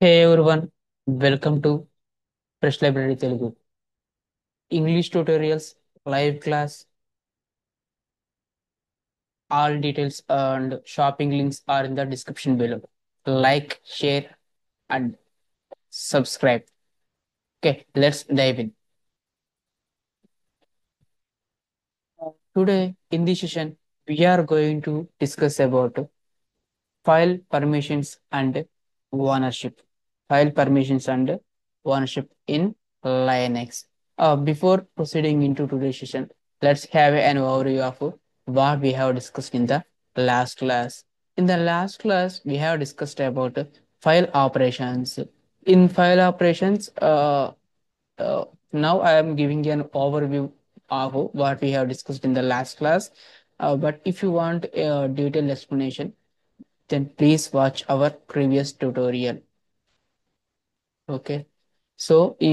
Hey everyone, welcome to Fresh Library Telugu. English tutorials, live class, all details and shopping links are in the description below. Like, share, and subscribe. Okay, let's dive in. Today, in this session, we are going to discuss about file permissions and ownership. File permissions and ownership in Linux. Before proceeding into today's session, let's have an overview of what we have discussed in the last class. In the last class, we have discussed about file operations. In file operations, uh, now I am giving an overview of what we have discussed in the last class. But if you want a detailed explanation, then please watch our previous tutorial. Okay. So ఈ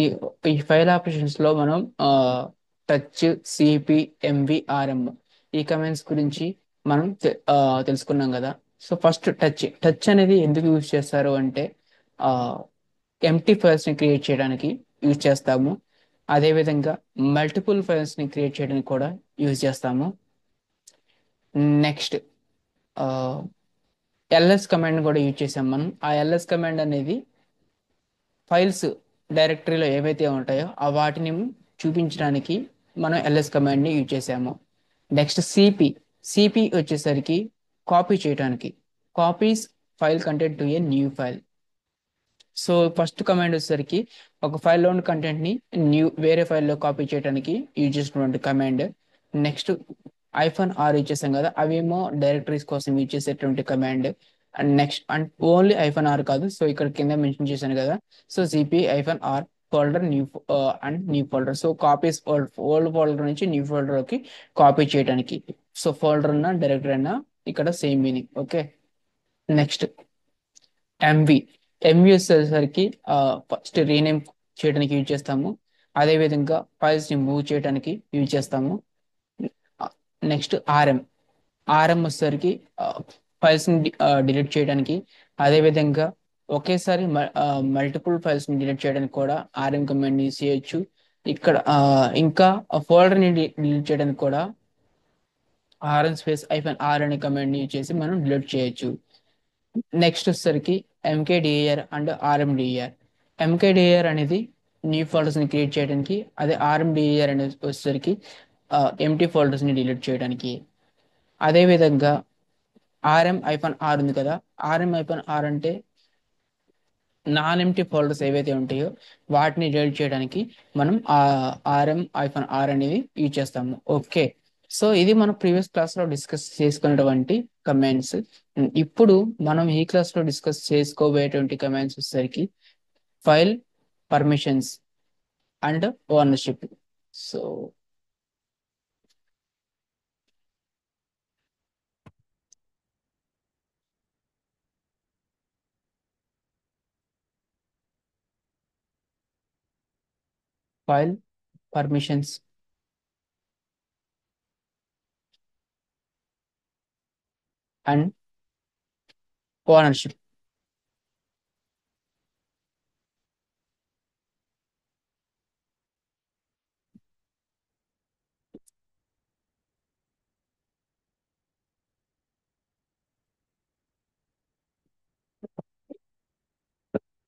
ఈ file operations లో మనం touch, CP, MV, RM ఈ commands గురించి మనం తెలుసుకున్నాం కదా. So first touch అనేది ఎందుకు యూజ్ చేస్తారు అంటే ఎంప్టీ ఫైల్స్ ని క్రియేట్ చేయడానికి యూజ్ చేస్తాము. అదేవిధంగా మల్టిపుల్ ఫైల్స్ ని క్రియేట్ చేయడానికి కూడా యూజ్ చేస్తాము. నెక్స్ట్ ఎల్ఎస్ కమాండ్ కూడా యూజ్ చేసాం మనం. ఆ ఎల్ఎస్ కమాండ్ అనేది ఫైల్స్ డైరెక్టరీలో ఏవైతే ఉంటాయో ఆ వాటిని చూపించడానికి మనం ఎల్ఎస్ కమాండ్ని యూజ్ చేసాము. నెక్స్ట్ సిపి వచ్చేసరికి కాపీ చేయడానికి, copies file content to a new file. So first command వచ్చేసరికి ఒక ఫైల్లో ఉన్న కంటెంట్ ని వేరే ఫైల్లో కాపీ చేయడానికి యూజ్ చేసినటువంటి కమాండ్. నెక్స్ట్ -r ఇచ్చేసాం కదా, అవేమో డైరెక్టరీస్ కోసం యూజ్ చేసేటువంటి command. And next and only -r కాదు, సో ఇక్కడ కింద మెన్షన్ చేశాను కదా. So -r folder new and new folder. So copies old folder నుంచి న్యూ ఫోల్డర్కి కాపీ చేయడానికి. సో ఫోల్డర్ అన్నా డైరెక్టరీ అన్నా ఇక్కడ same meaning. Okay. Next MV. MV వచ్చేసరికి ఫస్ట్ రీనేమ్ చేయడానికి యూజ్ చేస్తాము. అదేవిధంగా ఫైల్స్ ని మూవ్ చేయడానికి యూజ్ చేస్తాము. నెక్స్ట్ ఆర్ఎం వచ్చేసరికి ఫైల్స్ ని డిలీట్ చేయడానికి, అదేవిధంగా ఒకేసారి మల్టిపుల్ ఫైల్స్ ని డిలీట్ చేయడానికి కూడా ఆర్ఎం కమాండ్ యూజ్ చేయొచ్చు. ఇక్కడ ఇంకా ఫోల్డర్ ని డిలీట్ చేయడానికి కూడా -r అనే కమాండ్ యూజ్ చేసి మనం డిలీట్ చేయొచ్చు. నెక్స్ట్ వచ్చేసరికి ఎంకేడిఆర్ అండ్ ఆర్ఎండిఆర్. ఎంకేడిఆర్ అనేది న్యూ ఫోల్డర్స్ ని క్రియేట్ చేయడానికి, అదే ఆర్ఎండిఆర్ అనేది వచ్చేసరికి ఎంటీ ఫోల్డర్స్ ని డిలీట్ చేయడానికి. అదేవిధంగా -r ఉంది కదా, -r అంటే నాన్ ఎంటీ ఫోల్డర్స్ ఏవైతే ఉంటాయో వాటిని డిలీట్ చేయడానికి మనం -r అనేది యూజ్ చేస్తాము. ఓకే. సో ఇది మనం ప్రీవియస్ క్లాస్ లో డిస్కస్ చేసుకున్నటువంటి కమాండ్స్. ఇప్పుడు మనం ఈ క్లాస్ లో డిస్కస్ చేసుకోబోయేటువంటి కమాండ్స్ వచ్చేసరికి file permissions and ownership. So file permissions and ownership.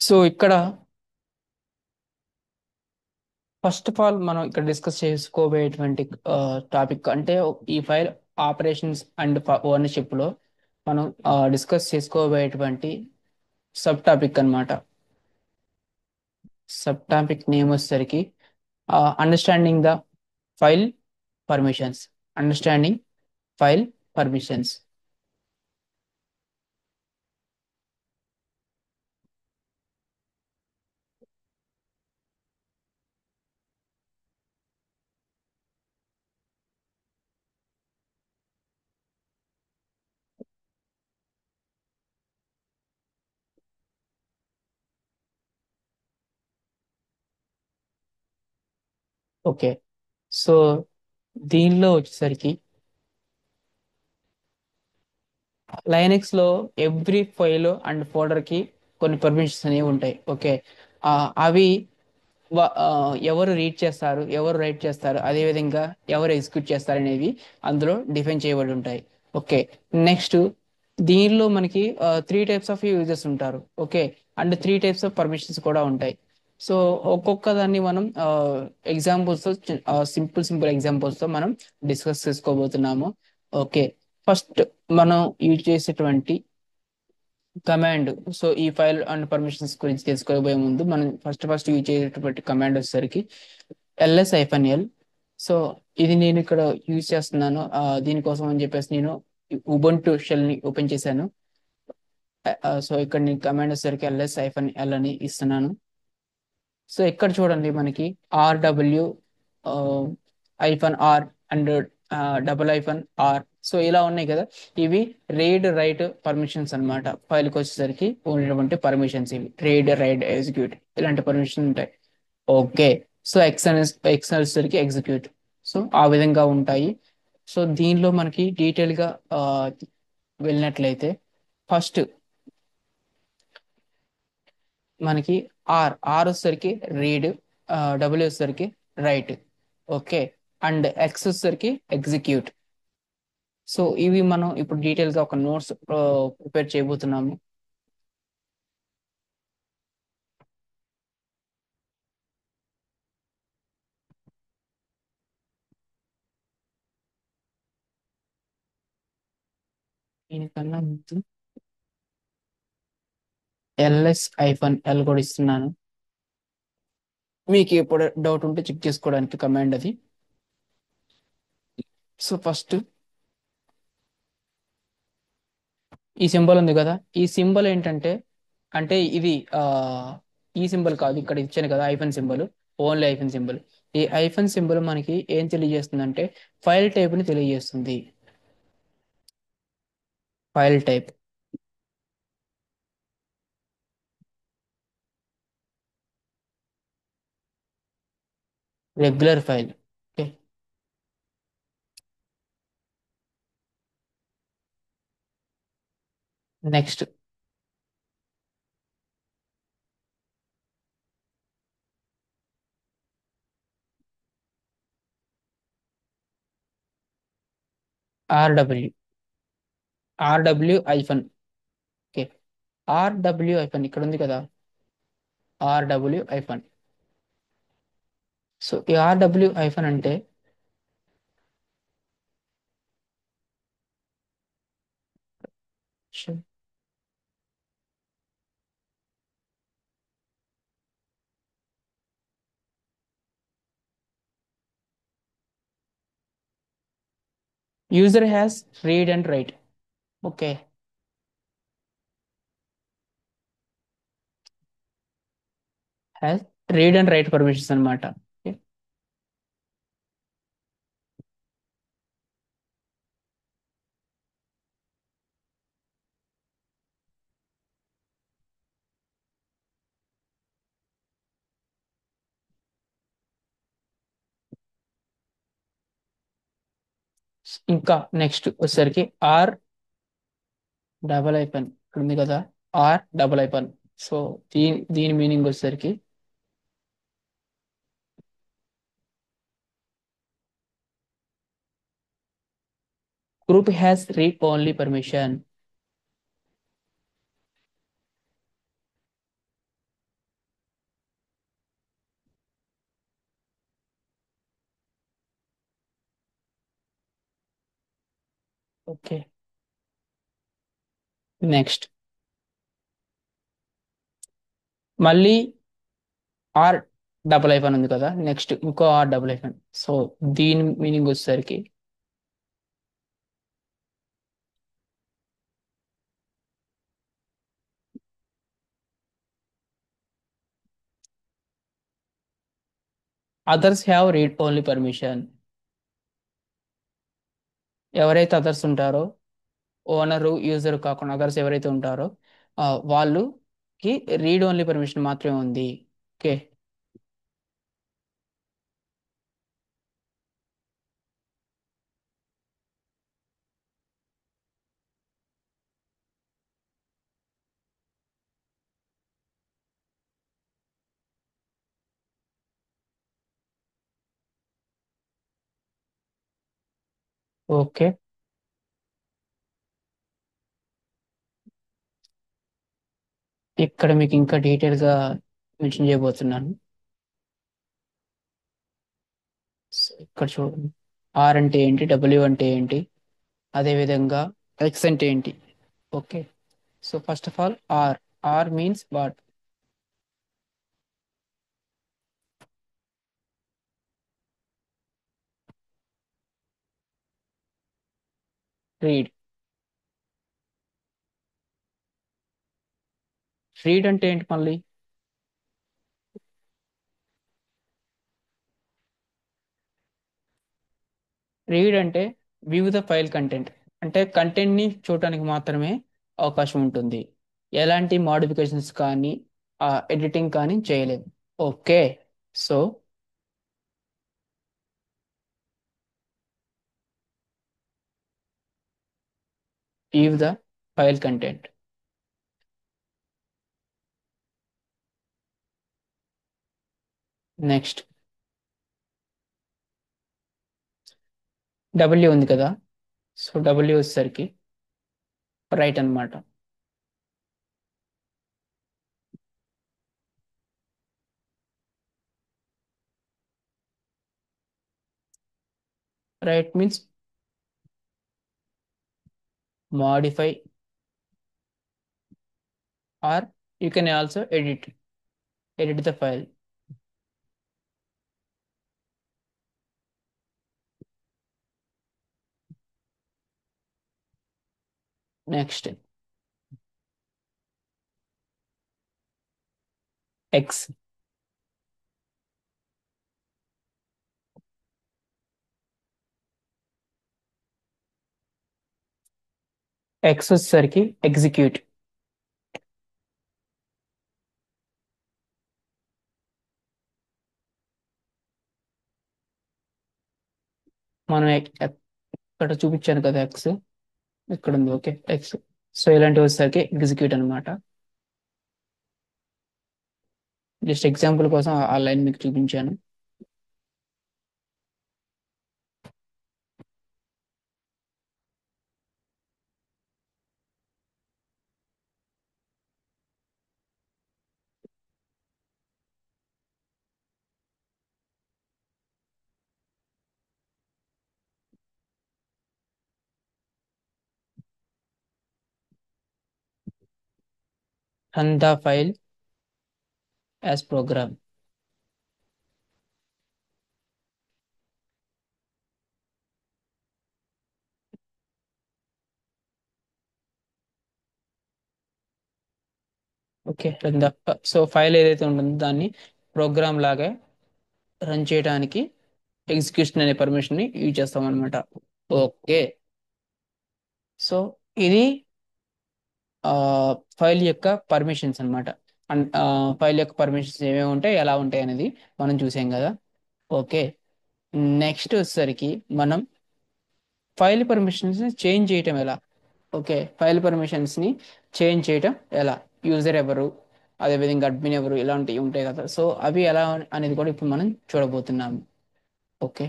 So ఇక్కడ ఫస్ట్ ఆఫ్ ఆల్ మనం ఇక్కడ డిస్కస్ చేసుకోబోయేటువంటి టాపిక్ అంటే ఈ ఫైల్ ఆపరేషన్స్ అండ్ ఓనర్షిప్ లో మనం డిస్కస్ చేసుకోబోయేటువంటి సబ్ టాపిక్ అన్నమాట. సబ్ టాపిక్ నేమ్ వచ్చేసరికి understanding the file permissions. Understanding file permissions. Okay. So దీనిలో వచ్చేసరికి లైనక్స్ లో ఎవ్రీ ఫైల్ అండ్ ఫోల్డర్ కి కొన్ని పర్మిషన్స్ అనేవి ఉంటాయి. ఓకే. అవి ఎవరు రీడ్ చేస్తారు, ఎవరు రైట్ చేస్తారు, అదేవిధంగా ఎవరు ఎగ్జిక్యూట్ చేస్తారు అనేవి అందులో డిఫైన్ చేయబడి ఉంటాయి. ఓకే. నెక్స్ట్ దీనిలో మనకి 3 టైప్స్ ఆఫ్ యూజర్స్ ఉంటారు. Okay. And 3 types of permissions కూడా ఉంటాయి. సో ఒక్కొక్క దాన్ని మనం ఎగ్జాంపుల్స్ తో, సింపుల్ సింపుల్ ఎగ్జాంపుల్స్ తో మనం డిస్కస్ చేసుకోబోతున్నాము. ఓకే. ఫస్ట్ మనం యూజ్ చేసేటువంటి కమాండ్. సో ఈ ఫైల్ అండ్ పర్మిషన్స్ గురించి తెలుసుకోబోయే ముందు మనం ఫస్ట్ యూజ్ చేసేటువంటి కమాండ్ వచ్చేసరికి ls-l. సో ఇది నేను ఇక్కడ యూజ్ చేస్తున్నాను. దీనికోసం అని చెప్పేసి నేను ఉబుంటు షెల్ ని ఓపెన్ చేశాను. సో ఇక్కడ నేను కమాండ్ వచ్చేసరికి ls-l అని ఇస్తున్నాను. సో ఇక్కడ చూడండి మనకి RW -R and -R. So ఇలా ఉన్నాయి కదా, ఇవి రీడ్ రైట్ పర్మిషన్స్ అన్నమాట. ఫైల్కి వచ్చేసరికి ఉన్నటువంటి పర్మిషన్స్ ఇవి రీడ్ రైట్ ఎగ్జిక్యూట్ ఇలాంటి పర్మిషన్ ఉంటాయి. ఓకే. సో ఎక్స్టర్నల్ వచ్చేసరికి ఎగ్జిక్యూట్. సో ఆ విధంగా ఉంటాయి. సో దీనిలో మనకి డీటెయిల్ గా వెళ్ళినట్లయితే ఫస్ట్ మనకి ఆర్ వచ్చేసరికి రీడ్, డబ్ల్యూ వచ్చేసరికి రైట్. ఓకే. అండ్ ఎక్స్ వచ్చేసరికి ఎగ్జిక్యూట్. సో ఇవి మనం ఇప్పుడు డీటెయిల్ గా ఒక నోట్స్ ప్రిపేర్ చేయబోతున్నాము. దీనికన్నా ముందు ls-l కూడా ఇస్తున్నాను. మీకు ఎప్పుడు డౌట్ ఉంటే చెక్ చేసుకోవడానికి కమాండ్ అది. సో ఫస్ట్ ఈ సింబల్ ఉంది కదా, ఈ సింబల్ ఏంటంటే, అంటే ఇది ఈ సింబల్ కాదు, ఇక్కడ ఇచ్చాను కదా hyphen symbol, only hyphen symbol. ఈ ఐఫన్ సింబల్ మనకి ఏం తెలియజేస్తుంది అంటే ఫైల్ టైప్ ని తెలియజేస్తుంది. File type regular file. Okay. Next RW, RW hyphen. Okay. RW hyphen ఇక్కడ ఉంది కదా, ఆర్డబ్ల్యూ ఐఫన్. సో ఈ ఆర్డబ్ల్యూ ఐఫన్ అంటే user has read and right. Okay. Has read and right permissions అనమాట. ఇంకా నెక్స్ట్ వచ్చేసరికి ఆర్ డబల్ ఐపన్ ఇక్కడ ఉంది కదా, ఆర్ డబల్ ఐపన్. సో దీని మీనింగ్ వచ్చేసరికి group has read only permission. Okay. Next మళ్ళీ ఆర్ డబల్ ఐఫన్ ఉంది కదా, నెక్స్ట్ ఇంకో ఆర్ డబల్ ఐఫన్. సో దీని మీనింగ్ వచ్చేసరికి others have read only permission. ఎవరైతే అదర్స్ ఉంటారో, ఓనరు యూజర్ కాకుండా అదర్స్ ఎవరైతే ఉంటారో వాళ్ళకి రీడ్ ఓన్లీ పర్మిషన్ మాత్రమే ఉంది. ఓకే. ఓకే. ఇక్కడ మీకు ఇంకా డీటెయిల్ గా మెన్షన్ చేయబోతున్నాను. ఇక్కడ చూడండి. ఆర్ అంటే ఏంటి, డబ్ల్యూ అంటే ఏంటి, అదే విధంగా ఎక్స్ అంటే ఏంటి. Okay. So first of all R. R means what? Read. Read అంటే ఏంటి మళ్ళీ? రీడ్ అంటే వ్యూ ద ఫైల్ కంటెంట్. అంటే కంటెంట్ ని చూడటానికి మాత్రమే అవకాశం ఉంటుంది. ఎలాంటి మోడిఫికేషన్స్ కానీ ఎడిటింగ్ కానీ చేయలేము. Okay. So view the file content. Next W ఉంది కదా. సో డబ్ల్యూ వచ్చేసరికి రైట్ అన్నమాట. Write means modify or you can also edit the file. Next X. X వచ్చేసరికి ఎగ్జిక్యూట్. మనం ఇక్కడ చూపించాను కదా ఎక్స్, ఇక్కడ ఉంది. Okay X. సో ఇలాంటివి వచ్చేసరికి ఎగ్జిక్యూట్ అనమాట. జస్ట్ ఎగ్జాంపుల్ కోసం ఆ లైన్ మీకు చూపించాను. Run the file as program. Okay. Run the. So file ఏదైతే ఉంటుందో దాన్ని ప్రోగ్రామ్ లాగా రన్ చేయడానికి ఎగ్జిక్యూషన్ అనే పర్మిషన్ ని యూజ్ చేస్తాం అనమాట. ఓకే. సో ఇది ఫైల్ యొక్క పర్మిషన్స్ అనమాట. ఫైల్ యొక్క పర్మిషన్స్ ఏమేమి ఉంటాయి, ఎలా ఉంటాయి అనేది మనం చూసాం కదా. ఓకే. నెక్స్ట్ వచ్చేసరికి మనం ఫైల్ పర్మిషన్స్ ని చేంజ్ చేయటం ఎలా. ఓకే. ఫైల్ పర్మిషన్స్ ని చేంజ్ చేయటం ఎలా, యూజర్ ఎవరు, అదేవిధంగా అడ్మిన్ ఎవరు, ఇలాంటివి ఉంటాయి కదా. సో అవి ఎలా అనేది కూడా ఇప్పుడు మనం చూడబోతున్నాము. ఓకే.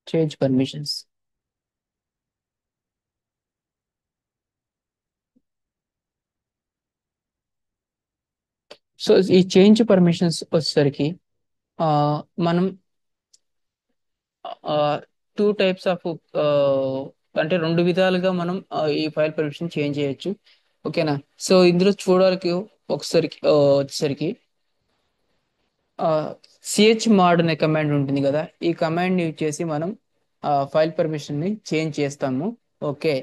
Change permissions. సో ఈ చేంజ్ పర్మిషన్స్ వచ్చేసరికి ఆ, మనం టూ టైప్స్ ఆఫ్, అంటే రెండు విధాలుగా మనం ఈ ఫైల్ పర్మిషన్ చేంజ్ చేయొచ్చు. ఓకేనా. సో ఇందులో చూడడానికి వచ్చేసరికి సిహెచ్ మాడ్ అనే కమాండ్ ఉంటుంది కదా. ఈ కమాండ్ యూజ్ చేసి మనం ఫైల్ పర్మిషన్ ని చేంజ్ చేస్తాము. ఓకే.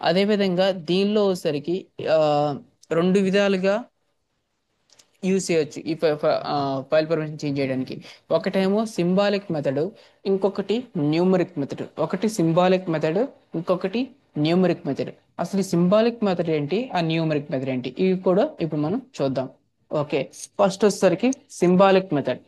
అదే విధంగా దీనిలో వచ్చేసరికి ఆ, రెండు విధాలుగా యూజ్ చేయొచ్చు ఈ ఫైల్ పర్మిషన్ చేంజ్ చేయడానికి. ఒకటేమో సింబాలిక్ మెథడ్, ఇంకొకటి న్యూమరిక్ మెథడ్. ఒకటి సింబాలిక్ మెథడ్, ఇంకొకటి న్యూమరిక్ మెథడ్. అసలు ఈ సింబాలిక్ మెథడ్ ఏంటి, ఆ న్యూమరిక్ మెథడ్ ఏంటి, ఇవి కూడా ఇప్పుడు మనం చూద్దాం. ఓకే, ఫస్ట్ వచ్చేసరికి సింబాలిక్ మెథడ్.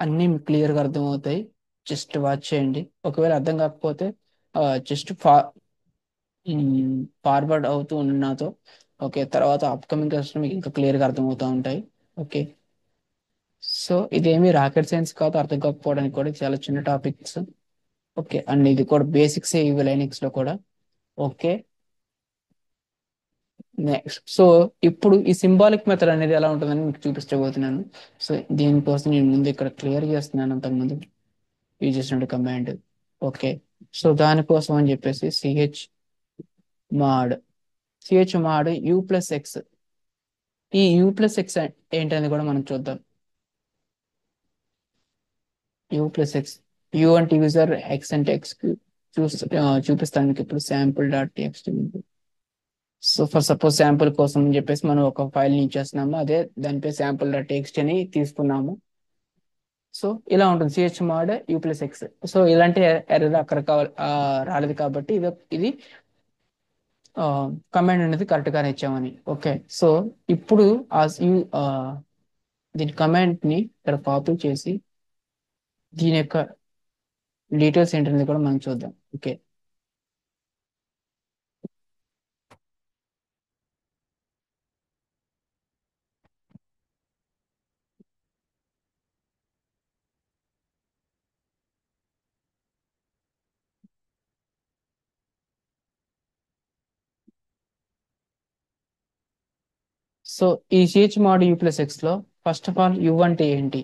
అన్నీ క్లియర్గా అర్థమవుతాయి, జస్ట్ వాచ్ చేయండి. ఒకవేళ అర్థం కాకపోతే జస్ట్ ఫార్వర్డ్ అవుతూ ఉండు నాతో. ఓకే, తర్వాత అప్కమింగ్ క్లాస్ మీకు ఇంకా క్లియర్గా అర్థమవుతూ ఉంటాయి. ఓకే, సో ఇదేమి రాకెట్ సైన్స్ కాదు, అర్థం కాకపోవడానికి కూడా చాలా చిన్న టాపిక్స్. ఓకే, అండ్ ఇది కూడా బేసిక్స్ ఇవి లైనిక్స్ లో కూడా. Okay, next. సో ఇప్పుడు ఈ సింబాలిక్ మెథడ్ అనేది ఎలా ఉంటుందని మీకు చూపించబోతున్నాను. సో దీనికోసం నేను ముందు ఇక్కడ క్లియర్ చేస్తున్నాను, అంతకుముందు యూజ్ చేసిన కమాండ్. ఓకే, సో దానికోసం అని చెప్పేసి మాడ్ మాడ్ u+x. ఈ u+x ఏంటనేది కూడా మనం చూద్దాం. u+x, u అంటే యూజర్, x అంటే ఎక్స్. చూపిస్తాను మీకు ఇప్పుడు sample.txt. So for suppose sample కోసం అని చెప్పేసి మనం ఒక ఫైల్ ని ఇచ్చేస్తున్నాము, అదే దానిపై sample.txt అని తీసుకున్నాము. సో ఇలా ఉంటుంది chmod u+x. సో ఇలాంటి ఎర్రర్ అక్కడ రాలేదు కాబట్టి ఇది కమాండ్ అనేది కరెక్ట్ గానే ఇచ్చామని. ఓకే, సో ఇప్పుడు ఆ ఆ, దీని కమాండ్ ని ఇక్కడ కాపీ చేసి దీని యొక్క డీటెయిల్స్ ఏంటనేది కూడా మనం చూద్దాం. ఓకే, సో ఈ chmod u+x లో ఫస్ట్ ఆఫ్ ఆల్ యు అంటే ఏంటి?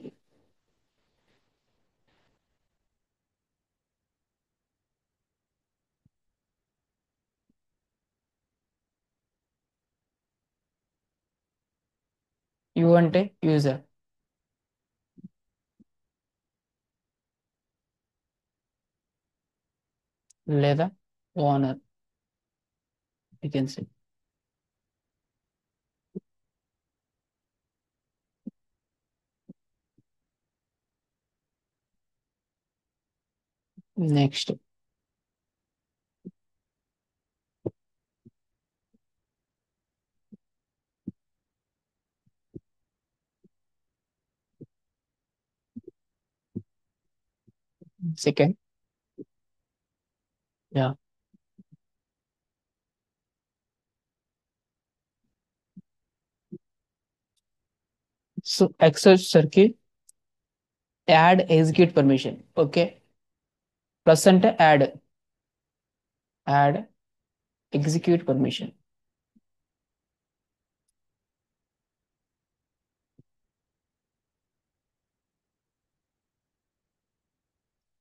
యు అంటే యూజర్ లేదా owner, you can say. Next, second. Yeah, so x వచ్చేసరికి add execute permission. Okay, plus అంటే add execute permission.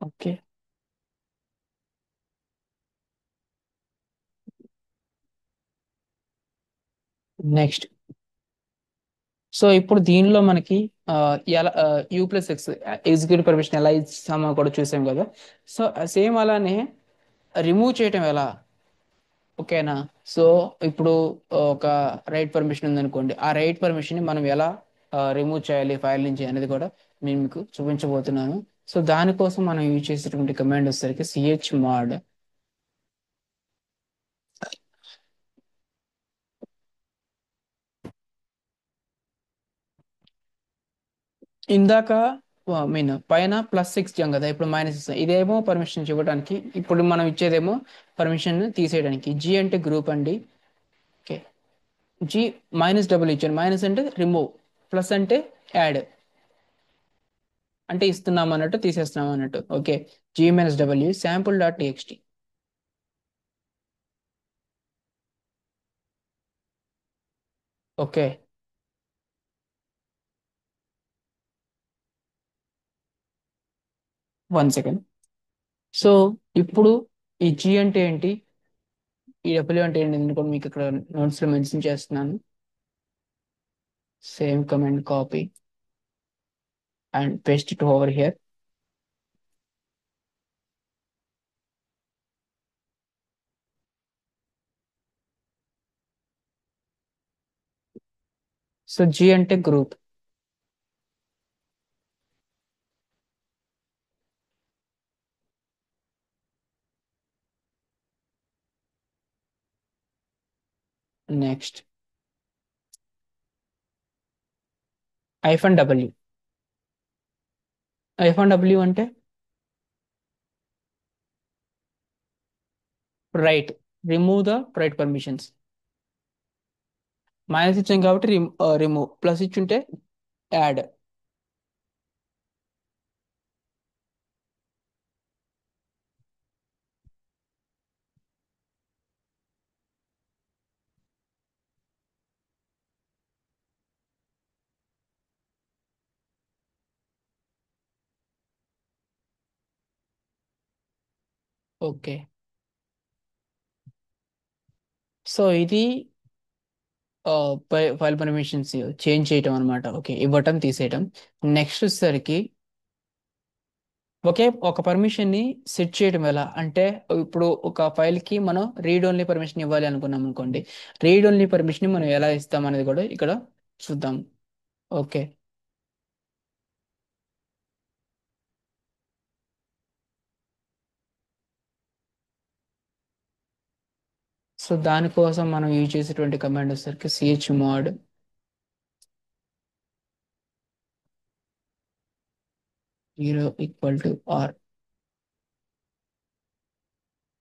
Okay, next. So ఇప్పుడు దీనిలో మనకి ఎలా u+x ఎగ్జిక్యూట్ పర్మిషన్ ఎలా ఇస్తామో కూడా చూసాం కదా. సో సేమ్ అలానే రిమూవ్ చేయటం ఎలా? ఓకేనా. సో ఇప్పుడు ఒక రైట్ పర్మిషన్ ఉందనుకోండి, ఆ రైట్ పర్మిషన్ ని మనం ఎలా రిమూవ్ చేయాలి ఫైల్ నుంచి అనేది కూడా నేను మీకు చూపించబోతున్నాను. సో దానికోసం మనం యూజ్ చేసేటువంటి కమాండ్ వచ్చేసరికి chmod. ఇందాక మీన్ పైన +6 ఇచ్చాం కదా, ఇప్పుడు -6. ఇదేమో పర్మిషన్ ఇవ్వడానికి, ఇప్పుడు మనం ఇచ్చేదేమో పర్మిషన్ తీసేయడానికి. జీ అంటే గ్రూప్ అండి. ఓకే, జీ -డబుల్ ఇచ్చాను. మైనస్ అంటే రిమూవ్, ప్లస్ అంటే యాడ్, అంటే ఇస్తున్నాం అన్నట్టు, తీసేస్తున్నాం అన్నట్టు. Okay, G-W sample.txt. Okay, 1 second. So ఇప్పుడు ఈ జీ అంటే ఏంటి, ఈ డబ్ల్యూ అంటే ఏంటి అని కూడా మీకు ఇక్కడ నోట్స్ లో మెన్షన్ చేస్తున్నాను. Same command copy, and paste it over here. So G అంటే group. Next -w. -w అంటే write. Remove the write permissions. Minus ఇచ్చాం కాబట్టి రిమూవ్, ప్లస్ ఇచ్చుంటే యాడ్. ఓకే. సో ఇది ఫైల్ పర్మిషన్స్ చేంజ్ చేయటం అనమాట. ఓకే, ఇవ్వటం తీసేయటం. నెక్స్ట్ వచ్చేసరికి ఒకే ఒక పర్మిషన్ ని సెట్ చేయడం ఎలా అంటే, ఇప్పుడు ఒక ఫైల్ కి మనం రీడ్ ఓన్లీ పర్మిషన్ ఇవ్వాలి అనుకున్నాం అనుకోండి. రీడ్ ఓన్లీ పర్మిషన్ మనం ఎలా ఇస్తాం అనేది కూడా ఇక్కడ చూద్దాం. ఓకే. సో దానికోసం మనం యూజ్ చేసేటువంటి కమాండ్ వచ్చేసరికి chmod 0 = r.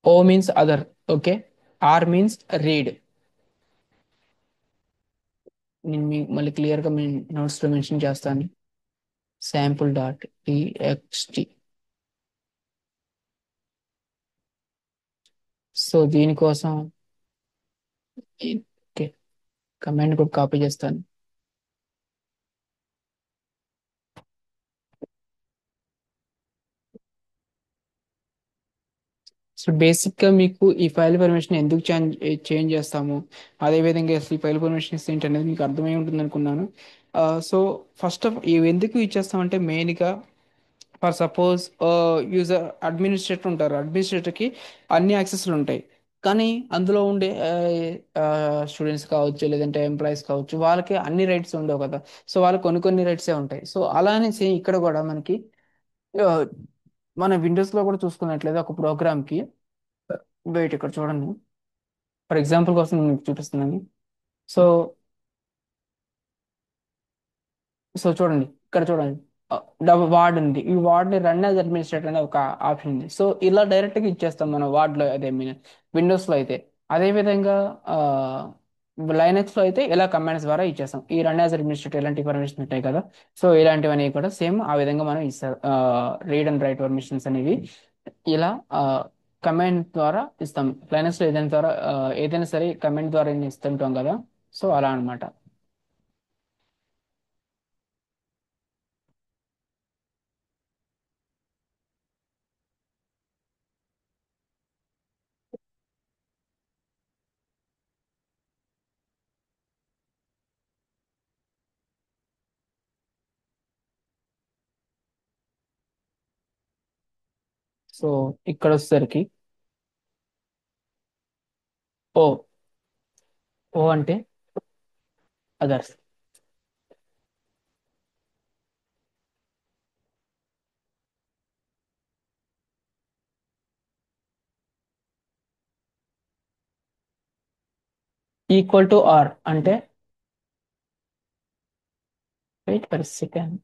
O means other. Okay. R means read. నేను మీకు మళ్ళీ క్లియర్గా మీ నోట్స్లో మెన్షన్ చేస్తాను. sample.txt. సో దీనికోసం ఓకే, కమాండ్ కూడా కాపీ చేస్తాను. సో బేసిక్గా మీకు ఈ ఫైల్ పర్మిషన్ ఎందుకు చేంజ్ చేస్తాము, అదేవిధంగా అసలు ఈ ఫైల్ పర్మిషన్స్ ఏంటి అనేది మీకు అర్థమై ఉంటుంది అనుకున్నాను. సో ఫస్ట్ ఆఫ్ ఇవి ఎందుకు ఇచ్చేస్తామంటే మెయిన్గా ఫర్ సపోజ్ యూజర్ అడ్మినిస్ట్రేటర్ ఉంటారు. అడ్మినిస్ట్రేటర్కి అన్ని యాక్సెస్లు ఉంటాయి. కానీ అందులో ఉండే స్టూడెంట్స్ కావచ్చు, లేదంటే ఎంప్లాయీస్ కావచ్చు, వాళ్ళకి అన్ని రైట్స్ ఉండవు కదా. సో వాళ్ళకి కొన్ని కొన్ని రైట్సే ఉంటాయి. సో అలానే సేమ్ ఇక్కడ కూడా మనకి ఆ, మన విండోస్లో కూడా చూసుకున్నట్లయితే ఒక ప్రోగ్రామ్కి వెయిట్ ఇక్కడ చూడండి. ఫర్ ఎగ్జాంపుల్ కోసం నేను మీకు చూపిస్తున్నాను. సో సో చూడండి, ఇక్కడ చూడండి. వార్డ్ ఉంది. ఈ వార్డ్ ని రన్ యాజ్ అడ్మినిస్ట్రేటర్ అనే ఒక ఆప్షన్ ఉంది. సో ఇలా డైరెక్ట్ గా ఇచ్చేస్తాం మనం వార్డ్ లో, అదే మీన్ విండోస్ లో అయితే. అదే విధంగా లైనక్స్ లో అయితే ఇలా కమాండ్స్ ద్వారా ఇచ్చేస్తాం. ఈ రన్ యాజ్ అడ్మినిస్ట్రేటర్ ఇలాంటి పర్మిషన్స్ ఉంటాయి కదా. సో ఇలాంటివన్నీ కూడా సేమ్ ఆ విధంగా మనం ఇస్తాం. రీడ్ అండ్ రైట్ పర్మిషన్స్ అనేవి ఇలా కమాండ్ ద్వారా ఇస్తాం. లైనక్స్ లో ఏదైనా ద్వారా ఏదైనా సరే కమాండ్ ద్వారా ఇస్తుంటాం కదా. సో అలా అన్నమాట. సో ఇక్కడ వచ్చేసరికి ఓ ఓ అంటే అదర్స్. ఈక్వల్ టు ఆర్ అంటే wait per second.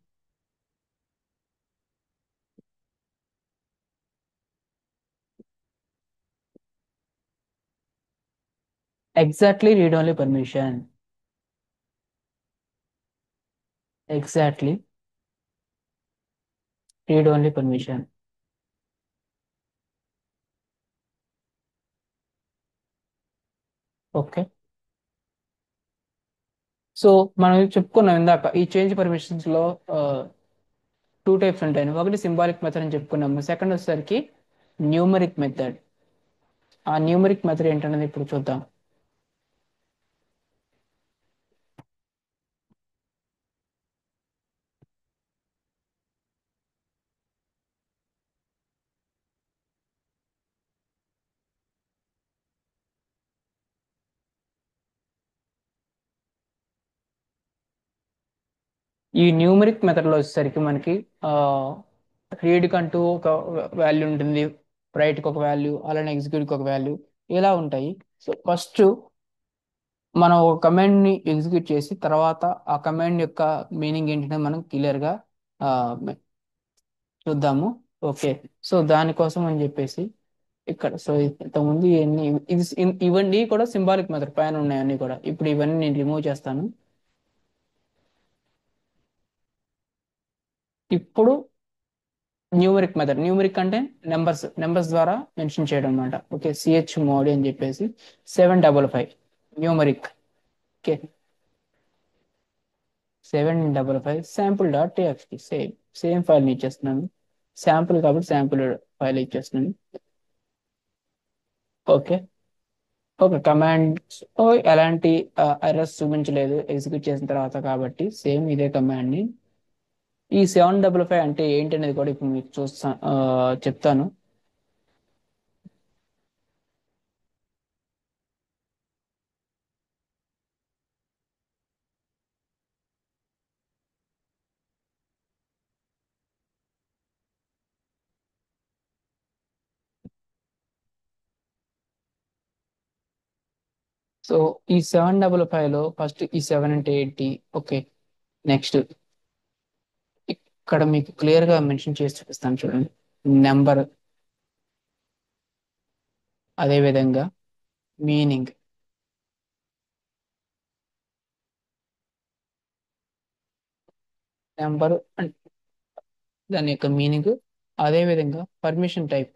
Exactly read only permission. Exactly read only permission. Okay. So మనం చెప్పుకున్నాం ఇందాక ఈ చేంజ్ పర్మిషన్స్ లో టూ టైప్స్ ఉంటాయి. ఒకటి సింబాలిక్ మెథడ్ అని చెప్పుకున్నాము. సెకండ్ వచ్చేసరికి న్యూమరిక్ మెథడ్. ఆ న్యూమరిక్ మెథడ్ ఏంటనేది ఇప్పుడు చూద్దాం. ఈ న్యూమరిక్ మెథడ్లో వచ్చేసరికి మనకి రీడ్ కంటూ ఒక వాల్యూ ఉంటుంది, రైట్కి ఒక వాల్యూ, అలానే ఎగ్జిక్యూట్కి ఒక వాల్యూ, ఇలా ఉంటాయి. సో ఫస్ట్ మనం ఒక కమాండ్ని ఎగ్జిక్యూట్ చేసి తర్వాత ఆ కమాండ్ యొక్క మీనింగ్ ఏంటంటే మనం క్లియర్గా చూద్దాము. ఓకే. సో దానికోసం అని చెప్పేసి ఇక్కడ సో ఇంతకుముందు ఇవన్నీ ఇవన్నీ కూడా సింబాలిక్ మెథడ్ పైన ఉన్నాయి అన్ని కూడా. ఇప్పుడు ఇవన్నీ నేను రిమూవ్ చేస్తాను. ఇప్పుడు న్యూమరిక్ అంటే నెంబర్స్ ద్వారా మెన్షన్ చేయడం అనమాట. ఓకే, సిహెచ్ మోడ్ అని చెప్పేసి 755 numeric. Okay, 755 sample.txt. Same file ఇచ్చేస్తున్నాను. శాంపుల్ కాబట్టి శాంపుల్ ఫైల్ ఇచ్చేస్తున్నాను. ఓకే. ఓకే, కమాండ్స్ ఎలాంటి ఎర్రర్స్ చూపించలేదు ఎగ్జిక్యూట్ చేసిన తర్వాత, కాబట్టి సేమ్ ఇదే కమాండ్ ని ఈ 755 అంటే ఏంటి అనేది కూడా ఇప్పుడు మీకు చెప్తాను. సో ఈ 755 లో ఫస్ట్ ఈ 7 అంటే ఏంటి? ఓకే, నెక్స్ట్ ఇక్కడ మీకు క్లియర్ గా మెన్షన్ చేసి చూపిస్తాను చూడండి. నెంబర్, అదే విధంగా మీనింగ్. నెంబర్ దాని యొక్క మీనింగ్, అదే విధంగా permission type.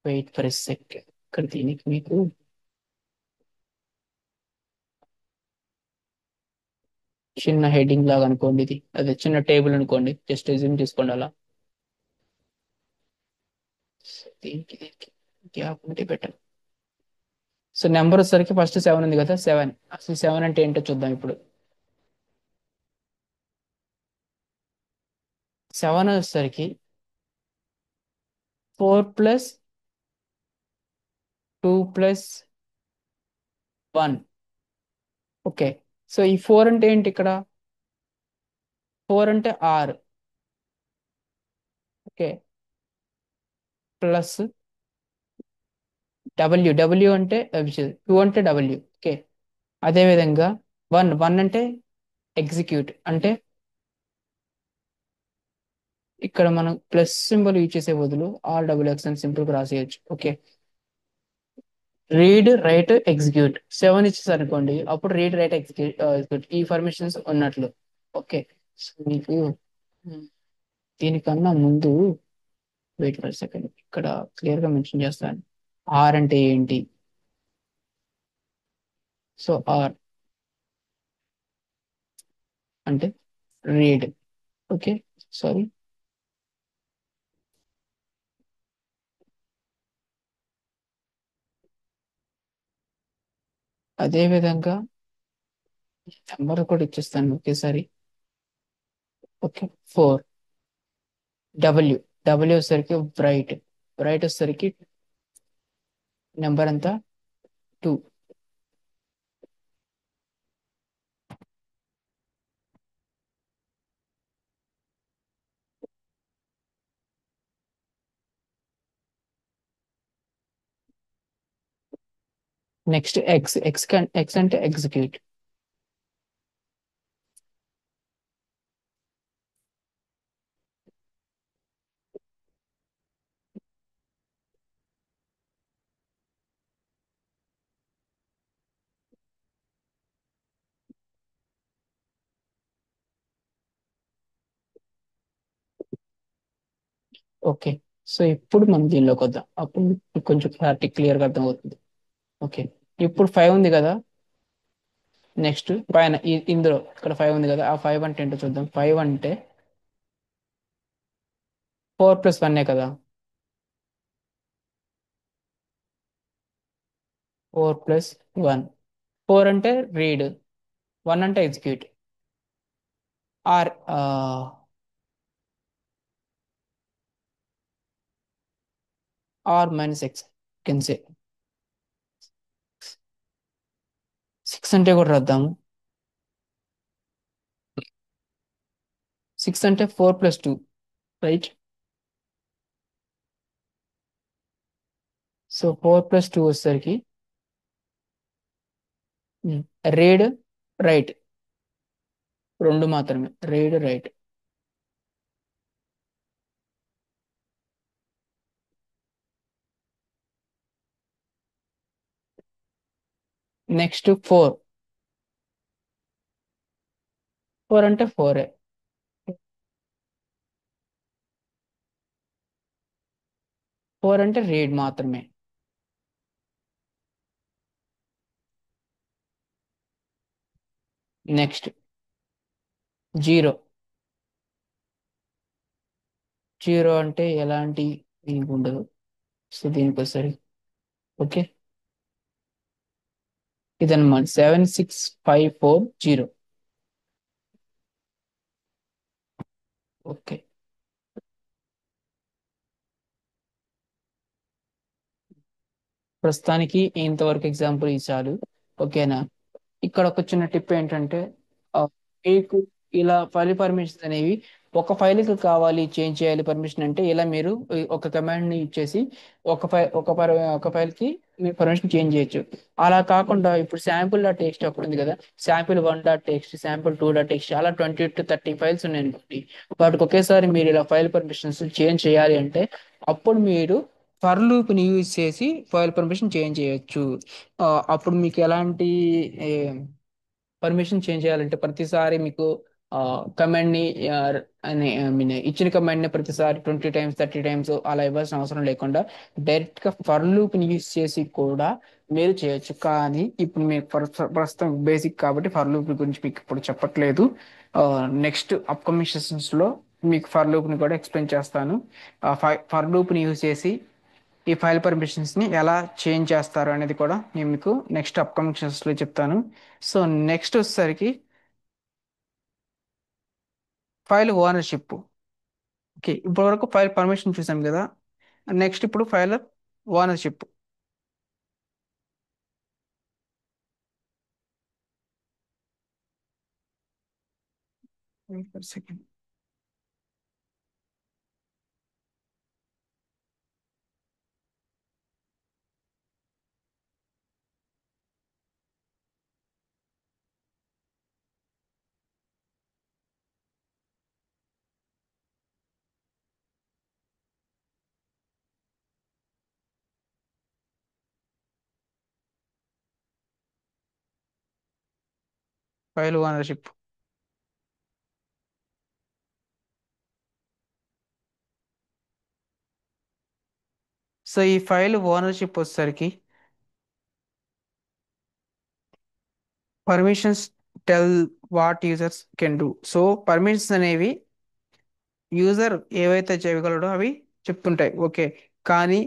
Wait for a second. ఇక్కడ దీనికి మీకు చిన్న హెడ్డింగ్ లాగా అనుకోండి, ఇది అదే చిన్న టేబుల్ అనుకోండి, జస్ట్ రిజ్యూమ్ తీసుకోండి అలా. దీనికి గ్యాప్ ఉంటే బెటర్. సో నెంబర్ వచ్చేసరికి ఫస్ట్ 7 ఉంది కదా, 7. అసలు 7 అంటే ఏంటో చూద్దాం ఇప్పుడు. 7 వచ్చేసరికి 4+2+1. ఓకే. సో ఈ 4 అంటే ఏంటి ఇక్కడ? 4 అంటే ఆర్. ఓకే, ప్లస్ డబ్ల్యూ అంటే 2 అంటే డబ్ల్యూ. ఓకే, అదే విధంగా 1 అంటే ఎగ్జిక్యూట్. అంటే ఇక్కడ మనం ప్లస్ సింబల్ యూజ్ చేసే బదులు RWX అని సింపుల్ గా రాసేయచ్చు. ఓకే, రీడ్ రైట్ ఎగ్జిక్యూట్ 7 ఇచ్చేసారు అనుకోండి, అప్పుడు రీడ్ రైట్ ఎగ్జిక్యూట్ ఈ పర్మిషన్స్ ఉన్నట్లు. ఓకే. సో మీకు ఉమ్, దీనికన్నా ముందు వెయిట్ ఫర్ సెకండ్, ఇక్కడ క్లియర్ గా మెన్షన్ చేస్తాను. ఆర్ అంటే ఏంటి? సో ఆర్ అంటే రీడ్. Okay, sorry. అదే విధంగా నెంబర్ కూడా ఇచ్చేస్తాను ఒకేసారి. ఓకే, 4. డబ్ల్యూ డబ్ల్యూ వచ్చేసరికి బ్రైట్. బ్రైట్ వచ్చేసరికి నెంబర్ అంతా 2. నెక్స్ట్ ఎక్స్ అంటే ఎగ్జిక్యూట్. ఓకే. సో ఇప్పుడు మనం దీనిలోకి వద్దాం, అప్పుడు మీకు కొంచెం క్లారిటీ క్లియర్గా అర్థమవుతుంది. ఓకే, ఇప్పుడు 5 ఉంది కదా. నెక్స్ట్ పైన ఇందులో ఇక్కడ 5 ఉంది కదా, ఆ 5 అంటే ఏంటో చూద్దాం. 5 అంటే 4+1 కదా. 4+1. 4 అంటే రీడ్, 1 అంటే execute. R R minus X. Can say 6 అంటే కూడా రాద్దాము. 6 అంటే 4 + 2, రైట్? సో 4 + 2 వచ్చేసరికి రేడ్ రైట్, రెండు మాత్రమే, రేడ్ రైట్. నెక్స్ట్ 4. 4 అంటే 4. 4 అంటే రేడ్ మాత్రమే. నెక్స్ట్ 0. 0 అంటే ఎలాంటి దీనికి ఉండదు. సో దీనికి వస్తుంది. ఓకే, ఇదన్నమాట 76540. ఓకే, ప్రస్తుతానికి ఇంతవరకు ఎగ్జాంపుల్ ఇచ్చారు. ఓకేనా? ఇక్కడ ఒక చిన్న టిప్ ఏంటంటే, ఆ, మీకు ఇలా ఫైల్ పర్మిషన్స్ అనేవి ఒక ఫైల్కి కావాలి చేంజ్ చేయాలి పర్మిషన్ అంటే, ఇలా మీరు ఒక కమాండ్ ని ఇచ్చేసి ఒక ఫైల్ కి మీరు పర్మిషన్ చేంజ్ చేయొచ్చు. అలా కాకుండా ఇప్పుడు శాంపుల్ డాట్ టెక్స్ట్ ఒకటి ఉంది కదా, శాంపుల్1 డాట్ టెక్స్ట్, శాంపుల్2 డాట్ టెక్స్ట్, అలా 20 to 30 ఫైల్స్ ఉన్నాయి అనుకోండి. వాటికి ఒకేసారి మీరు ఇలా ఫైల్ పర్మిషన్స్ చేంజ్ చేయాలి అంటే, అప్పుడు మీరు ఫర్ లూప్ ని యూజ్ చేసి ఫైల్ పర్మిషన్ చేంజ్ చేయొచ్చు. అప్పుడు మీకు ఎలాంటి పర్మిషన్ చేంజ్ చేయాలంటే, ప్రతిసారి మీకు కమాండ్ ని ఐ మీన్ ఇచ్చిన కమాండ్ ని ప్రతిసారి 20 times 30 times అలా ఇవ్వాల్సిన అవసరం లేకుండా, డైరెక్ట్ గా ఫర్ లూప్ ని యూజ్ చేసి కూడా మీరు చేయొచ్చు. కానీ ఇప్పుడు మీకు ప్రస్తుతం బేసిక్ కాబట్టి ఫర్ లూప్ గురించి మీకు ఇప్పుడు చెప్పట్లేదు. నెక్స్ట్ అప్కమింగ్ సెషన్స్ లో మీకు ఫర్ లూప్ ని కూడా ఎక్స్ప్లెయిన్ చేస్తాను. ఫర్ లూప్ ని యూజ్ చేసి ఈ ఫైల్ పర్మిషన్స్ ని ఎలా చేంజ్ చేస్తారు అనేది కూడా నేను మీకు నెక్స్ట్ అప్కమింగ్ సెషన్స్ లో చెప్తాను. సో నెక్స్ట్ వచ్చేసరికి ఫైల్ ఓనర్షిప్. ఓకే, ఇప్పటి వరకు ఫైల్ పర్మిషన్ చూసాం కదా. నెక్స్ట్ ఇప్పుడు file ownership. Second. File ownership. So ఈ ఫైల్ ఓనర్షిప్ వచ్చేసరికి permissions tell what users can do. So permissions అనేవి యూజర్ ఏవైతే చేయగలడో అవి చెప్తుంటాయి. ఓకే, కానీ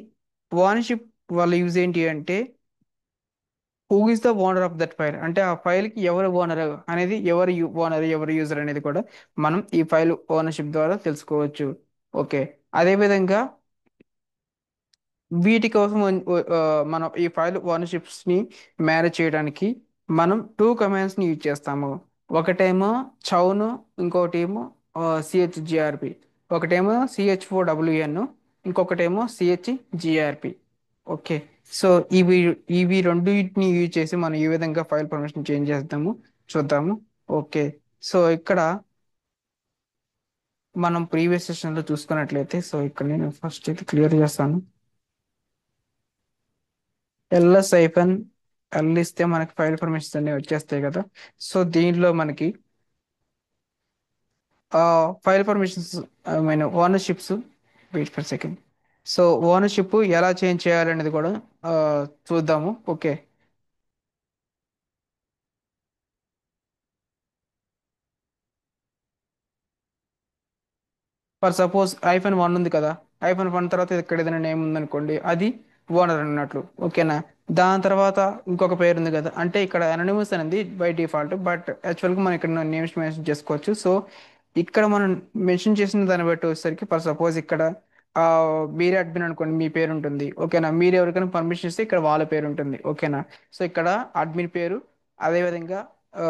ఓనర్షిప్ వాళ్ళ యూజ్ ఏంటి అంటే, who is the owner of that file, అంటే ఆ ఫైల్ కి ఎవరు ఓనర్ అనేది, ఎవరు ఓనర్ ఎవరు యూజర్ అనేది కూడా మనం ఈ ఫైల్ ఓనర్షిప్ ద్వారా తెలుసుకోవచ్చు. ఓకే, అదే విధంగా వీటి కోసం మనం ఈ ఫైల్ ఓనర్షిప్స్ ని మేనేజ్ చేయడానికి మనం టూ కమాండ్స్ ని యూజ్ చేస్తాము. ఒకటేమో చౌన్, ఇంకోటేమో సిహెచ్జిఆర్పి. ఒకటేమో CH4WN, ఇంకొకటేమో CHGRP. ఓకే, సో ఇవి ఇవి రెండింటిని యూజ్ చేసి మనం ఈ విధంగా ఫైల్ పర్మిషన్ చేంజ్ చేద్దాము, చూద్దాము. ఓకే, సో ఇక్కడ మనం ప్రీవియస్ సెషన్ లో చూసుకున్నట్లయితే, సో ఇక్కడ నేను ఫస్ట్ ఇది క్లియర్ చేస్తాను. LS-, ఎల్ ఇస్తే మనకి ఫైల్ పర్మిషన్స్ అన్ని వచ్చేస్తాయి కదా. సో దీనిలో మనకి file permissions, I mean ownerships, wait for second. So ownership ఎలా చేంజ్ చేయాలనేది కూడా ఆ, చూద్దాము. ఓకే, ఫర్ సపోజ్ -1 ఉంది కదా, -1 తర్వాత ఇక్కడ ఏదైనా నేమ్ ఉందనుకోండి, అది ఓనర్ అన్నట్లు. ఓకేనా? దాని తర్వాత ఇంకొక పేరు ఉంది కదా, అంటే ఇక్కడ అనోనిమస్ అనేది బై డిఫాల్ట్, బట్ యాక్చువల్గా మనం ఇక్కడ నేమ్స్ మెన్షన్ చేసుకోవచ్చు. సో ఇక్కడ మనం మెన్షన్ చేసిన దాన్ని బట్టి వచ్చేసరికి, ఫర్ సపోజ్ ఇక్కడ ఆ, మీరే అడ్మిన్ అనుకోండి, మీ పేరు ఉంటుంది ఓకేనా. మీరు ఎవరికైనా పర్మిషన్ ఇస్తే ఇక్కడ వాళ్ళ పేరు ఉంటుంది ఓకేనా. సో ఇక్కడ అడ్మిన్ పేరు, అదేవిధంగా ఆ,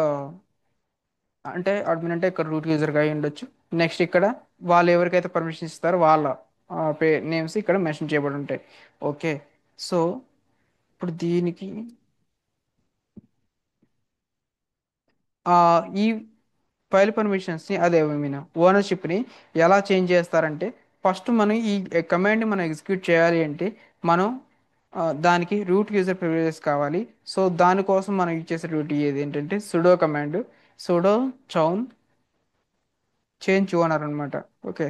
అంటే అడ్మిన్ అంటే ఇక్కడ రూట్ యూజర్గా అయి ఉండొచ్చు. నెక్స్ట్ ఇక్కడ వాళ్ళు ఎవరికైతే పర్మిషన్ ఇస్తారో వాళ్ళ నేమ్స్ ఇక్కడ మెన్షన్ చేయబడి ఉంటాయి. ఓకే. సో ఇప్పుడు దీనికి ఆ, ఈ ఫైల్ పర్మిషన్స్ని, అదే ఐ మీన్ ఓనర్షిప్ని ఎలా చేంజ్ చేస్తారంటే, ఫస్ట్ మనం ఈ కమాండ్ని మనం ఎగ్జిక్యూట్ చేయాలి అంటే మనం దానికి రూట్ యూజర్ ప్రివిలేజెస్ కావాలి. సో దానికోసం మనం యూజ్ చేసే రూట్ ఏది ఏంటంటే sudo command, sudo chown change owner అనమాట. ఓకే.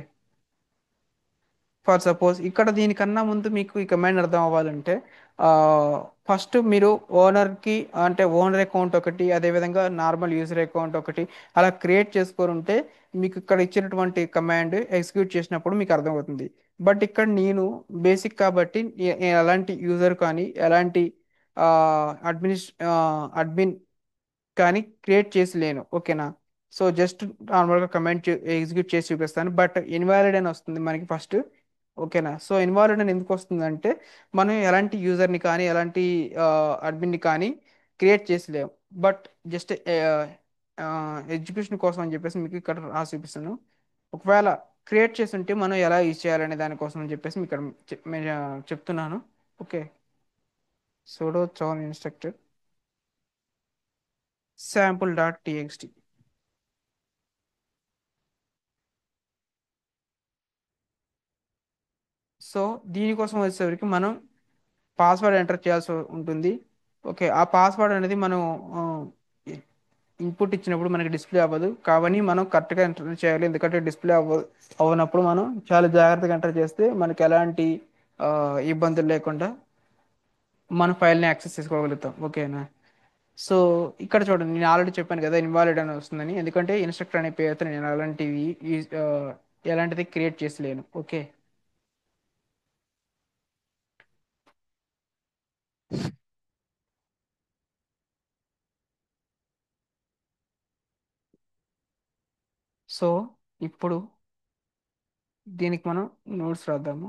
ఫర్ సపోజ్ ఇక్కడ దీనికన్నా ముందు మీకు ఈ కమాండ్ అర్థం అవ్వాలంటే ఫస్ట్ మీరు ఓనర్కి అంటే ఓనర్ అకౌంట్ ఒకటి, అదేవిధంగా నార్మల్ యూజర్ అకౌంట్ ఒకటి అలా క్రియేట్ చేసుకొని ఉంటే మీకు ఇక్కడ ఇచ్చినటువంటి కమాండ్ ఎగ్జిక్యూట్ చేసినప్పుడు మీకు అర్థమవుతుంది. బట్ ఇక్కడ నేను బేసిక్ కాబట్టి ఎలాంటి యూజర్ కానీ ఎలాంటి అడ్మినిస్ అడ్మిన్ కానీ క్రియేట్ చేసి లేను ఓకేనా. సో జస్ట్ నార్మల్గా కమెంట్ ఎగ్జిక్యూట్ చేసి చూపిస్తాను, బట్ ఇన్వాలిడ్ అని వస్తుంది మనకి ఫస్ట్ ఓకేనా. సో ఇన్వాలిడ్ అని ఎందుకు వస్తుందంటే మనం ఎలాంటి యూజర్ని కానీ ఎలాంటి అడ్మిన్ని కానీ క్రియేట్ చేసి లేము. బట్ జస్ట్ ఎగ్జిక్యూషన్ కోసం అని చెప్పేసి మీకు ఇక్కడ రాసి చూపిస్తాను. ఒకవేళ క్రియేట్ చేసి ఉంటే మనం ఎలా యూజ్ చేయాలనే దానికోసం అని చెప్పేసి మీకు ఇక్కడ చెప్తున్నాను. Okay. Sudo chown instructor sample.txt. So దీనికోసం వచ్చేసరికి మనం పాస్వర్డ్ ఎంటర్ చేయాల్సి ఉంటుంది. ఓకే. ఆ పాస్వర్డ్ అనేది మనం ఇన్పుట్ ఇచ్చినప్పుడు మనకి డిస్ప్లే అవ్వదు, కాబట్టి మనం కరెక్ట్గా ఎంటర్ చేయాలి. ఎందుకంటే డిస్ప్లే అవ్వనప్పుడు మనం చాలా జాగ్రత్తగా ఎంటర్ చేస్తే మనకి ఎలాంటి ఆ, ఇబ్బందులు లేకుండా మన ఫైల్ని యాక్సెస్ చేసుకోగలుగుతాం ఓకేనా. సో ఇక్కడ చూడండి, నేను ఆల్రెడీ చెప్పాను కదా ఇన్వాలిడ్ అని వస్తుందని, ఎందుకంటే ఇన్స్ట్రక్టర్ అనే పేరుతో నేను అలాంటివి ఎలాంటిది క్రియేట్ చేసలేను. ఓకే. సో ఇప్పుడు దీనికి మనం నోట్స్ రాద్దాము.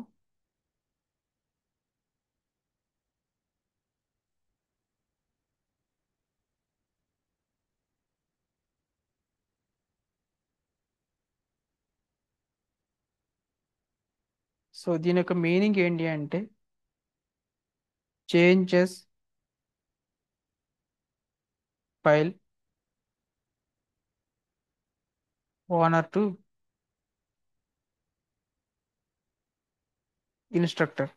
సో దీని యొక్క మీనింగ్ ఏంటి అంటే changes file owner to instructor.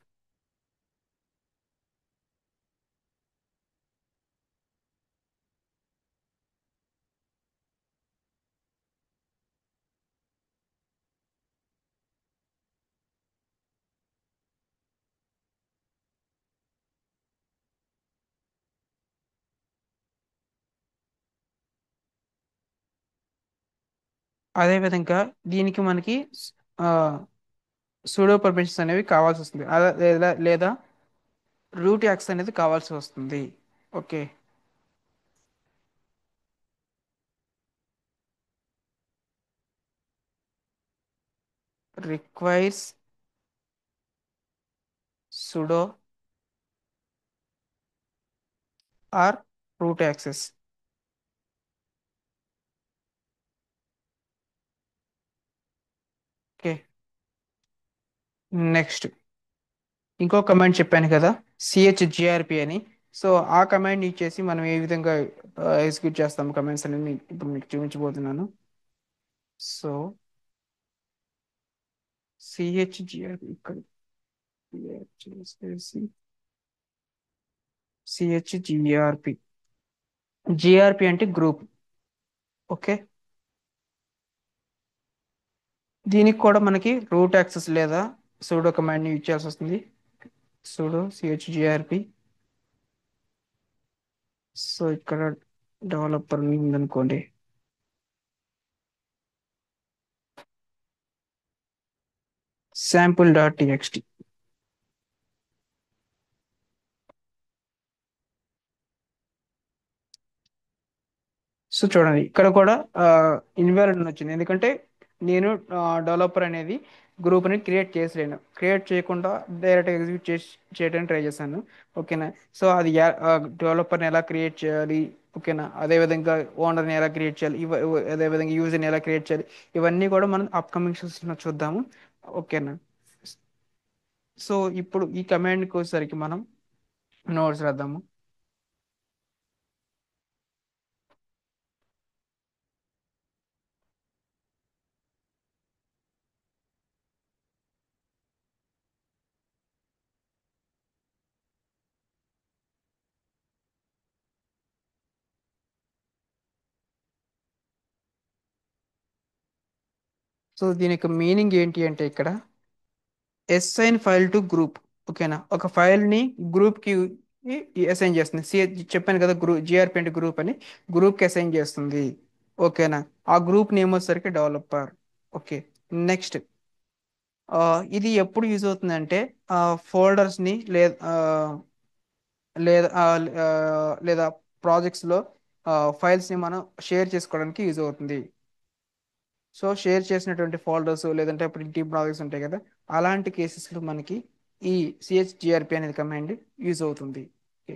అదేవిధంగా దీనికి మనకి సూడో పర్మిషన్స్ అనేవి కావాల్సి వస్తుంది, లేదా రూట్ యాక్సెస్ అనేది కావాల్సి వస్తుంది. Okay. Requires sudo or root access. Okay. Next ఇంకో కమాండ్ చెప్పాను కదా, chgrp అని. సో ఆ కమాండ్ యూజ్ చేసి మనం ఏ విధంగా ఎగ్జిక్యూట్ చేస్తాం కమాండ్స్ అనేది ఇప్పుడు మీకు చూపించబోతున్నాను. సో chgrp ఇక్కడ చేసేసి chgrp, grp అంటే గ్రూప్. ఓకే. దీనికి కూడా మనకి రూట్ యాక్సెస్ లేదా సూడో కమాండ్ యూజ్ చేయాల్సి వస్తుంది. Pseudo chgrp. సో ఇక్కడ డెవలపర్ ఉందనుకోండి, sample.txt. సో చూడండి ఇక్కడ కూడా ఇన్వాలిడ్ అని వచ్చింది, ఎందుకంటే నేను డెవలపర్ అనేది గ్రూప్ని క్రియేట్ చేసలేను, క్రియేట్ చేయకుండా డైరెక్ట్గా ఎగ్జిక్యూట్ చేయడానికి ట్రై చేశాను. ఓకేనా. సో అది డెవలపర్ని ఎలా క్రియేట్ చేయాలి, ఓకేనా, అదేవిధంగా ఓనర్ని ఎలా క్రియేట్ చేయాలి, అదేవిధంగా యూజర్ని ఎలా క్రియేట్ చేయాలి, ఇవన్నీ కూడా మనం అప్కమింగ్ సెషన్లో చూద్దాము. ఓకేనా. సో ఇప్పుడు ఈ కమాండ్కి వచ్చేసరికి మనం నోట్స్ రాద్దాము. సో దీని యొక్క మీనింగ్ ఏంటి అంటే ఇక్కడ అసైన్ ఫైల్ టు గ్రూప్. ఓకేనా, ఒక ఫైల్ని గ్రూప్కి అసైన్ చేస్తుంది. చెప్పాను కదా, జిఆర్పి అంటే గ్రూప్ అని, గ్రూప్కి అసైన్ చేస్తుంది. ఓకేనా. ఆ గ్రూప్ నేమ్ వచ్చేసరికి డెవలపర్. ఓకే. నెక్స్ట్, ఇది ఎప్పుడు యూజ్ అవుతుందంటే ఫోల్డర్స్ని లేదా లేదా ప్రాజెక్ట్స్లో ఫైల్స్ని మనం షేర్ చేసుకోవడానికి యూజ్ అవుతుంది. సో షేర్ చేసినటువంటి ఫోల్డర్స్ లేదంటే ప్రింటింగ్ ప్రాజెక్ట్స్ ఉంటాయి కదా, అలాంటి కేసెస్లో మనకి ఈ సిహెచ్జిఆర్పి అనేది కమాండ్ యూజ్ అవుతుంది. ఓకే.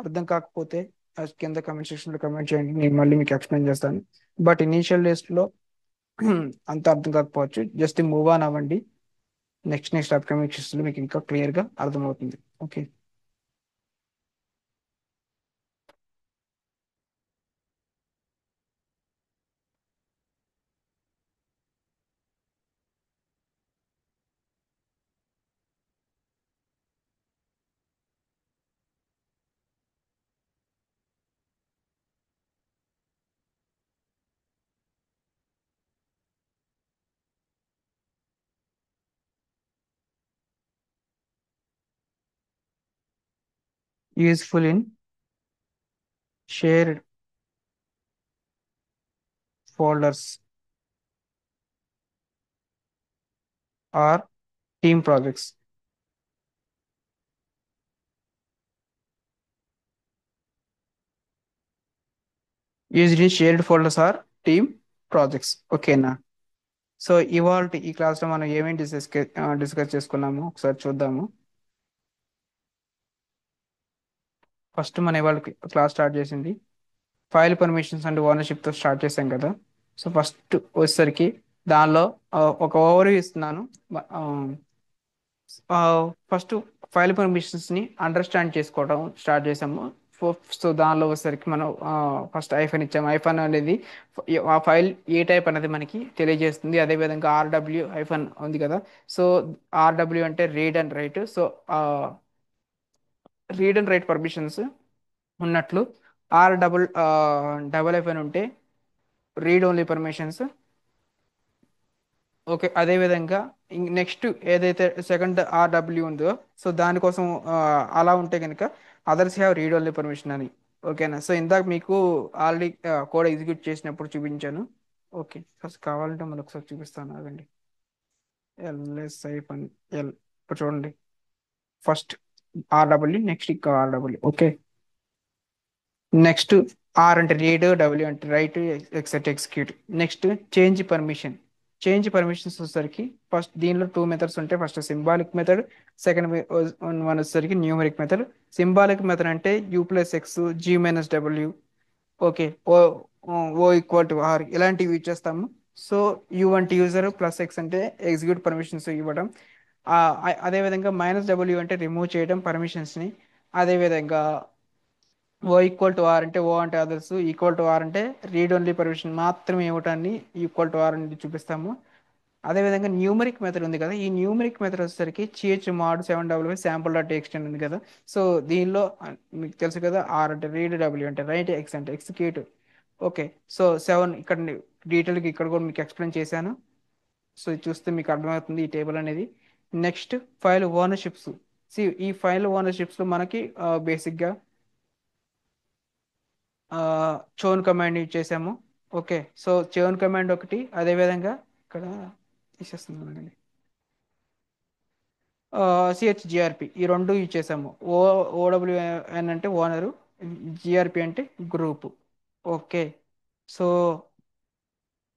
అర్థం కాకపోతే కింద కమెంట్ సెక్షన్లో కమెంట్ చేయండి, నేను మళ్ళీ మీకు ఎక్స్ప్లెయిన్ చేస్తాను. బట్ ఇనీషియల్ డేస్లో అంత అర్థం కాకపోవచ్చు, జస్ట్ మూవ్ ఆన్ అవ్వండి. నెక్స్ట్ అప్కమింగ్ సెక్షన్లో మీకు ఇంకా క్లియర్గా అర్థమవుతుంది. Okay. Useful in shared folders or team projects. Used in shared folders or team projects. ఓకేనా. సో ఇవాళ ఈ క్లాస్లో మనం ఏమేమి డిస్కస్ చేసుకున్నాము ఒకసారి చూద్దాము. ఫస్ట్ మన ఇవాళ క్లాస్ స్టార్ట్ చేసింది ఫైల్ పర్మిషన్స్ అండ్ ఓనర్షిప్తో స్టార్ట్ చేసాం కదా. సో ఫస్ట్ వచ్చేసరికి దానిలో ఒక ఓవర్ ఇస్తున్నాను. ఫస్ట్ ఫైల్ పర్మిషన్స్ని అండర్స్టాండ్ చేసుకోవడం స్టార్ట్ చేసాము. సో దానిలో వచ్చేసరికి మనం ఫస్ట్ ఐఫన్ ఇచ్చాము. ఐఫన్ అనేది ఆ ఫైల్ ఏ టైప్ అనేది మనకి తెలియజేస్తుంది. అదేవిధంగా ఆర్డబ్ల్యూ ఐఫన్ ఉంది కదా. సో ఆర్డబ్ల్యూ అంటే read and right. So read and right permissions ఉన్నట్లు డబుల్ ఐఫన్ ఉంటే రీడ్ ఓన్లీ పర్మిషన్స్. ఓకే. అదేవిధంగా నెక్స్ట్ ఏదైతే సెకండ్ ఆర్డబ్ల్యూ ఉందో, సో దానికోసం అలా ఉంటే కనుక others have read only permission అని. ఓకేనా. సో ఇందాక మీకు ఆల్రెడీ కోడ్ ఎగ్జిక్యూట్ చేసినప్పుడు చూపించాను. ఓకే. ఫస్ట్ కావాలంటే మళ్ళీ ఒకసారి చూపిస్తాను, ఆగండి. ఎల్ఎస్ఐ పని ఎల్ ఇప్పుడు చూడండి. ఫస్ట్ ఆర్డబ్ల్యూ, నెక్స్ట్ ఇంకా ఆర్డబ్ల్యూ. ఓకే. నెక్స్ట్ ఆర్ అంటే రీడ్, డబ్ల్యూ అంటే write, exec execute. Next change permission. Change permissions వచ్చేసరికి ఫస్ట్ దీనిలో టూ మెథడ్స్ ఉంటాయి. First symbolic method, second one వచ్చేసరికి న్యూమరిక్ మెథడ్. సింబాలిక్ మెథడ్ అంటే u plus x, g minus డబ్ల్యూ, okay, o o equal to r ఇలాంటివి use చేస్తాము. So u అంటే user, plus x అంటే ఎగ్జిక్యూట్ పర్మిషన్స్ ఇవ్వడం. అదేవిధంగా మైనస్ డబ్ల్యూ అంటే రిమూవ్ చేయడం పర్మిషన్స్ని. అదేవిధంగా ఓ ఈక్వల్ టు ఆర్ అంటే ఓ అంటే అదర్స్, ఈక్వల్ టు ఆర్ అంటే రీడ్ ఓన్లీ పర్మిషన్ మాత్రమే ఇవ్వటాన్ని ఈక్వల్ టు ఆర్ అని చూపిస్తాము. అదేవిధంగా న్యూమరిక్ మెథడ్ ఉంది కదా, ఈ న్యూమరిక్ మెథడ్ వచ్చేసరికి చిహెచ్ మాడ్ 7 శాంపుల్ డాట్ ఎక్స్టెండ్ ఉంది కదా. సో దీనిలో మీకు తెలుసు కదా, ఆర్ అంటే రీడ్, డబ్ల్యూ అంటే రైట్, ఎక్స్ అంటే ఎగ్జిక్యూట్. ఓకే. సో 7 ఇక్కడ డీటెయిల్గా ఇక్కడ కూడా మీకు ఎక్స్ప్లెయిన్ చేశాను. సో ఇది చూస్తే మీకు అర్థమవుతుంది ఈ టేబుల్ అనేది. Next file ownerships. ఈ ఫైల్ ఓనర్షిప్స్లో మనకి బేసిక్గా చోన్ కమాండ్ యూజ్ చేసాము. ఓకే. సో చోన్ కమాండ్ ఒకటి, అదేవిధంగా ఇక్కడ తీసేస్తున్నాను, సిహెచ్జిఆర్పి, ఈ రెండు యూజ్ చేసాము. ఓడబ్ల్యూఎన్ అంటే ఓనరు, జిఆర్పి అంటే గ్రూప్. ఓకే. సో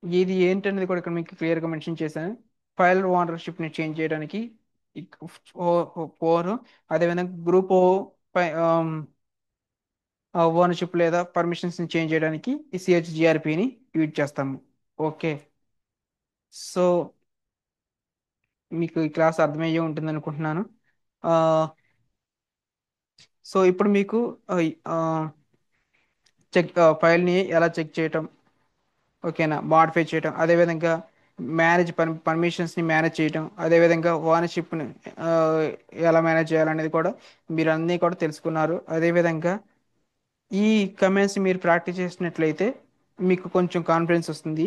ఇది ఏంటనేది కూడా ఇక్కడ మీకు క్లియర్గా మెన్షన్ చేశాను. ఫైల్ ఓనర్షిప్ని చేంజ్ చేయడానికి ఫోర్, అదేవిధంగా గ్రూప్ ఓనర్షిప్ లేదా పర్మిషన్స్ని చేంజ్ చేయడానికి ఈ సిహెచ్జిఆర్పిని యూజ్ చేస్తాము. ఓకే. సో మీకు ఈ క్లాస్ అర్థమయ్యే ఉంటుంది అనుకుంటున్నాను. ఆ, సో ఇప్పుడు మీకు చెక్ ఫైల్ని ఎలా చెక్ చేయటం, ఓకేనా, మాడిఫై చేయటం, అదేవిధంగా పర్మిషన్స్ని మేనేజ్ చేయటం, అదేవిధంగా ఓనర్షిప్ని ఎలా మేనేజ్ చేయాలనేది కూడా మీరు అన్నీ కూడా తెలుసుకున్నారు. అదేవిధంగా ఈ కమెంట్స్ మీరు ప్రాక్టీస్ చేసినట్లయితే మీకు కొంచెం కాన్ఫిడెన్స్ వస్తుంది.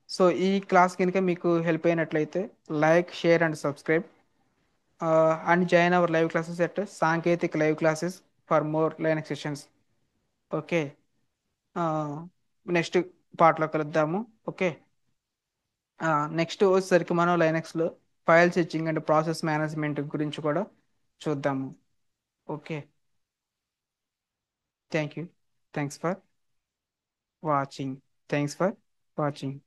సో ఈ క్లాస్ కనుక మీకు హెల్ప్ అయినట్లయితే like, share and subscribe and join our live classes at Sanketik live classes for more Linux sessions. Okay. Next పార్ట్లో కలుద్దాము. ఓకే. నెక్స్ట్ వచ్చేసరికి మనం లైనక్స్లో file searching and process management గురించి కూడా చూద్దాము. Okay. Thank you. Thanks for watching. Thanks for watching.